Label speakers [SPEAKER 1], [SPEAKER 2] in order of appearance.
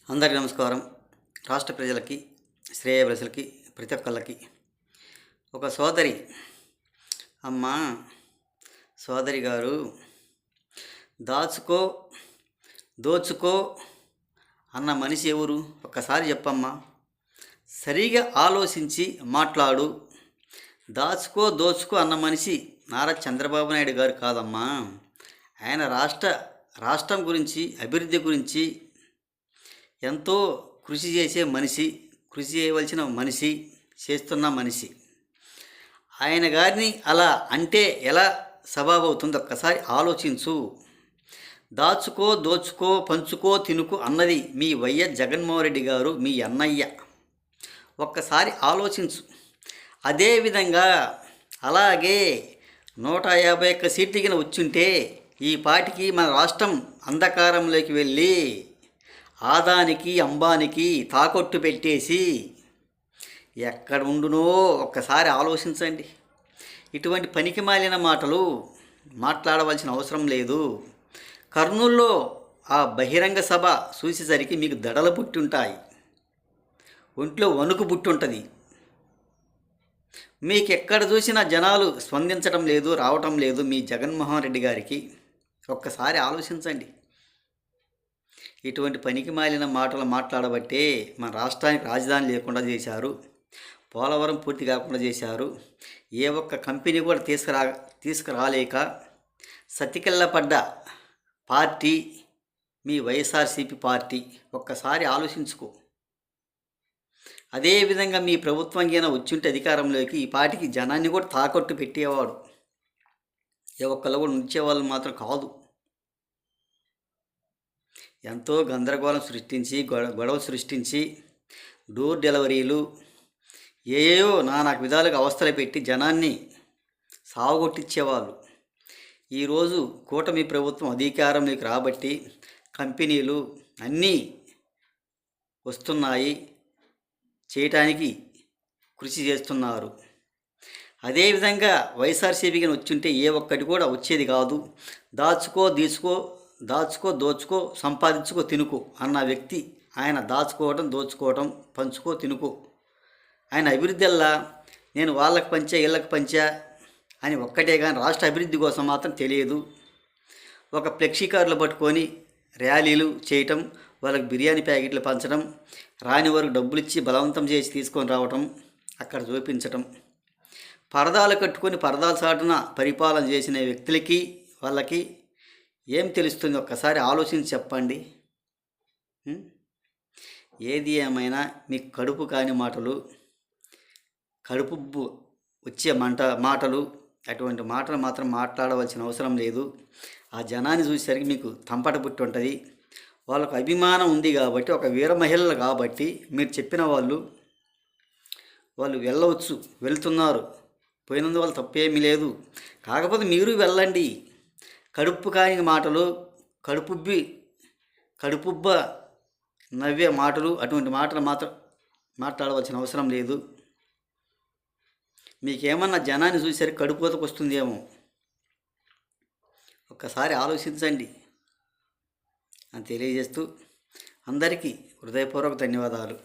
[SPEAKER 1] అందరికీ నమస్కారం. రాష్ట్ర ప్రజలకి, శ్రేయోభిలాషులకి, ప్రతి ఒక్కళ్ళకి ఒక సోదరి, అమ్మ సోదరి గారు, దాచుకో దోచుకో అన్న మనిషి ఎవరు? ఒక్కసారి చెప్పమ్మా. సరిగా ఆలోచించి మాట్లాడు. దాచుకో దోచుకో అన్న మనిషి నారా చంద్రబాబు నాయుడు గారు కాదమ్మా. ఆయన రాష్ట్రం గురించి, అభివృద్ధి గురించి ఎంతో కృషి చేసే మనిషి, కృషి చేయవలసిన మనిషి, చేస్తున్న మనిషి. ఆయన గారిని అలా అంటే ఎలా సబబవుతుందో ఒక్కసారి ఆలోచించు. దాచుకో దోచుకో పంచుకో తినుకో అన్నది మీ వైఎస్ జగన్మోహన్ రెడ్డి గారు, మీ అన్నయ్య. ఒక్కసారి ఆలోచించు. అదేవిధంగా అలాగే 151 సీట్లకి వచ్చుంటే ఈ పాటికి మన రాష్ట్రం అంధకారంలోకి వెళ్ళి ఆదానికి అంబానికి తాకట్టు పెట్టేసి ఎక్కడ ఉండునో ఒక్కసారి ఆలోచించండి. ఇటువంటి పనికిమాలిన మాటలు మాట్లాడవలసిన అవసరం లేదు. కర్నూల్లో ఆ బహిరంగ సభ చూసేసరికి మీకు దడలు పుట్టుంటాయి, ఒంట్లో వణుకు పుట్టుంటుంది. మీకు ఎక్కడ చూసినా జనాలు స్పందించడం లేదు, రావటం లేదు మీ జగన్మోహన్ రెడ్డి గారికి. ఒక్కసారి ఆలోచించండి. ఇటువంటి పనికి మాలిన మాటలు మాట్లాడబట్టే మన రాష్ట్రానికి రాజధాని లేకుండా చేశారు, పోలవరం పూర్తి కాకుండా చేశారు, ఏ ఒక్క కంపెనీ కూడా తీసుకురాలేక సతికిల్లపడ్డ పార్టీ మీ వైఎస్ఆర్సీపీ పార్టీ. ఒక్కసారి ఆలోచించుకో. అదేవిధంగా మీ ప్రభుత్వం కింద వచ్చుంటే అధికారంలోకి ఈ పార్టీకి జనాన్ని కూడా తాకట్టు పెట్టేవాడు. ఏ ఒక్కళ్ళు కూడా ఉంచేవాళ్ళు మాత్రం కాదు. ఎంతో గందరగోళం సృష్టించి, గొడవ సృష్టించి, డోర్ డెలివరీలు ఏయో నానా విధాలుగా అవస్థలు పెట్టి జనాన్ని సావగొట్టించేవాళ్ళు. ఈరోజు కూటమి ప్రభుత్వం అధికారంలోకి రాబట్టి కంపెనీలు అన్నీ వస్తున్నాయి, చేయటానికి కృషి చేస్తున్నారు. అదేవిధంగా వైఎస్ఆర్సీపీకి వచ్చుంటే ఏ ఒక్కటి కూడా వచ్చేది కాదు. దాచుకో దోచుకో సంపాదించుకో తినుకో అన్న వ్యక్తి ఆయన. దాచుకోవటం దోచుకోవటం పంచుకో తినుకో. ఆయన అభివృద్ధి అల్లా నేను వాళ్ళకి పంచా వీళ్ళకి పంచా అని ఒక్కటే కానీ రాష్ట్ర అభివృద్ధి కోసం మాత్రం తెలియదు. ఒక ఫ్లెక్సీ కార్డులు పట్టుకొని ర్యాలీలు చేయటం, వాళ్ళకి బిర్యానీ ప్యాకెట్లు పంచడం, రాని వారికి డబ్బులు ఇచ్చి బలవంతం చేసి తీసుకొని రావటం, అక్కడ చూపించటం. పరదాలు కట్టుకొని పరదాల చాటున పరిపాలన చేసిన వ్యక్తులకి వాళ్ళకి ఏం తెలుస్తుంది? ఒక్కసారి ఆలోచించి చెప్పండి. ఏది ఏమైనా మీకు కడుపు కాని మాటలు, కడుపు వచ్చే మాటలు, అటువంటి మాటలు మాత్రం మాట్లాడవలసిన అవసరం లేదు. ఆ జనాన్ని చూసేసరికి మీకు తంపట పుట్టి ఉంటుంది. వాళ్ళకు అభిమానం ఉంది కాబట్టి, ఒక వీర మహిళలు కాబట్టి మీరు చెప్పిన వాళ్ళు వెళ్ళవచ్చు, వెళ్తున్నారు, పోయినందువల్ల తప్పేమీ లేదు. కాకపోతే మీరు వెళ్ళండి. కడుపు కాని మాటలు, కడుపుబ్బ నవ్వే మాటలు, అటువంటి మాటలు మాత్రం మాట్లాడవలసిన అవసరం లేదు. మీకేమన్నా జనాన్ని చూసేసరికి కడుపుతకు వస్తుందేమో. ఒక్కసారి ఆలోచించండి అని తెలియజేస్తూ అందరికీ హృదయపూర్వక ధన్యవాదాలు.